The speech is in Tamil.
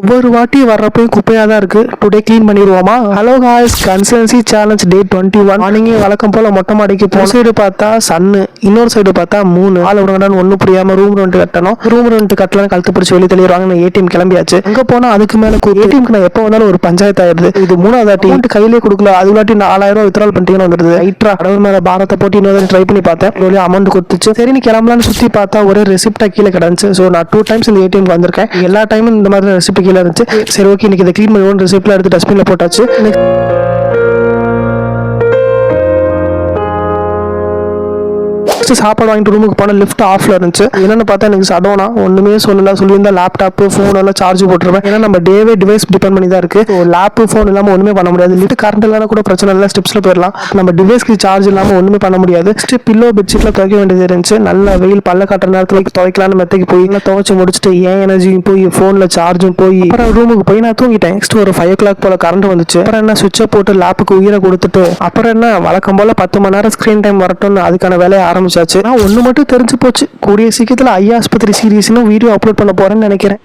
ஒவ்வொரு வாட்டி வர்றப்போ குப்பையாக தான் இருக்குது. டுடே க்ளீன் பண்ணிடுவோமா? Hello guys, consistency challenge day 21. மார்னிங்கே வழக்கம் போல் மொட்டை மாடிக்கு போன சைடு பார்த்தா சன்னு, இன்னொரு சைடு பார்த்தா 3 ஆள் விடுங்கடான்னு ஒன்றும் புரியாமல் ரூம் ரெண்ட் கட்டணும். ரூம் ரெண்ட் கட்டலாம் கழுத்து பிடிச்சி வெளியே தெளிவாங்க. நான் ஏடிஎம் கிளம்பியாச்சு. அங்கே போனால் அதுக்கு மேலே ஏடிஎம்க்கு நான் எப்போ வந்தாலும் ஒரு பஞ்சாயத்து ஆயிடுது. இது 3வது வாட்டி கையிலே கொடுக்கல. அது வாட்டி 4000 வித்ட்ரால் பண்ணிட்டீங்கன்னு வந்துடுது. ரைட்ரா கடவுள் மேலே பாரத்தை போட்டு இன்னொரு ட்ரை பண்ணி பார்த்தேன். இவ்வளோ அமௌண்ட் கொடுத்துச்சு. சரி நீ கிளம்பலான்னு சுற்றி பார்த்தா ஒரே ரெசிப்டா கீழே கிடந்துச்சு. ஸோ நான் 2 டைம்ஸ் இந்த ஏடிஎம்க்கு வந்திருக்கேன். எல்லா டைமும் இந்த மாதிரி ரெசிப்ட் கீழே இருந்துச்சு. சரி ஓகே, இன்னைக்கு இதை க்ளீன் பண்ணி ரெசிப்ட்ல எடுத்து டஸ்ட்பின்ல போட்டாச்சு. சாப்பாடு வாங்கிட்டு ரூமுக்கு போனால் லிஃப்ட் ஆஃப்ல இருந்துச்சு. என்னன்னு பார்த்தா எனக்கு சடோனா ஒண்ணுமே சொல்லல. சொல்லியிருந்தா லேப்டாப் ஃபோன் எல்லாம் சார்ஜ் போட்டுருவேன். ஏன்னா நம்ம டேவே டிவைஸ் டிபெண்ட் பண்ணி தான் இருக்கு. லேப் ஃபோன் இல்லாம ஒண்ணுமே பண்ண முடியாது. லிஃப்ட் கரண்ட் இல்லாம கூட பிரச்சனை இல்லை, ஸ்டெப்ஸ்ல போயிடலாம். நம்ம டிவைஸ்க்கு சார்ஜ் இல்லாம ஒண்ணுமே பண்ண முடியாது. பில்லோ பெட்ஷீட்ல துவைக்க வேண்டியது இருந்துச்சு. நல்ல வெயில் பல்ல காட்டுற நேரத்தில் துவைக்கலான்னு மெத்தைக்கு போய் துவைச்சு முடிச்சுட்டு ஏன் எனர்ஜியும் போய் ஃபோன்ல சார்ஜும் போய் அப்புறம் ரூமுக்கு போய் நான் தூங்கிட்டேன். நெக்ஸ்ட் ஒரு 5 o'clock போல கரண்ட் வந்துச்சு. அப்புறம் என்ன சுவிட்சை போட்டு லேப்புக்கு உயிரை கொடுத்துட்டு அப்புறம் என்ன வழக்கம் போல 10 மணி நேரம் ஸ்கிரீன் டைம் வரட்டும்னு அதுக்கான வேலையை ஆரம்பிச்சாச்சு. ஒண்ணு மட்டும் தெரிஞ்சு போச்சு, கூடிய சீக்கிரத்துல ஐயா ஆஸ்பத்திரி சீரீஸ்னு வீடியோ அப்லோட் பண்ண போறேன்னு நினைக்கிறேன்.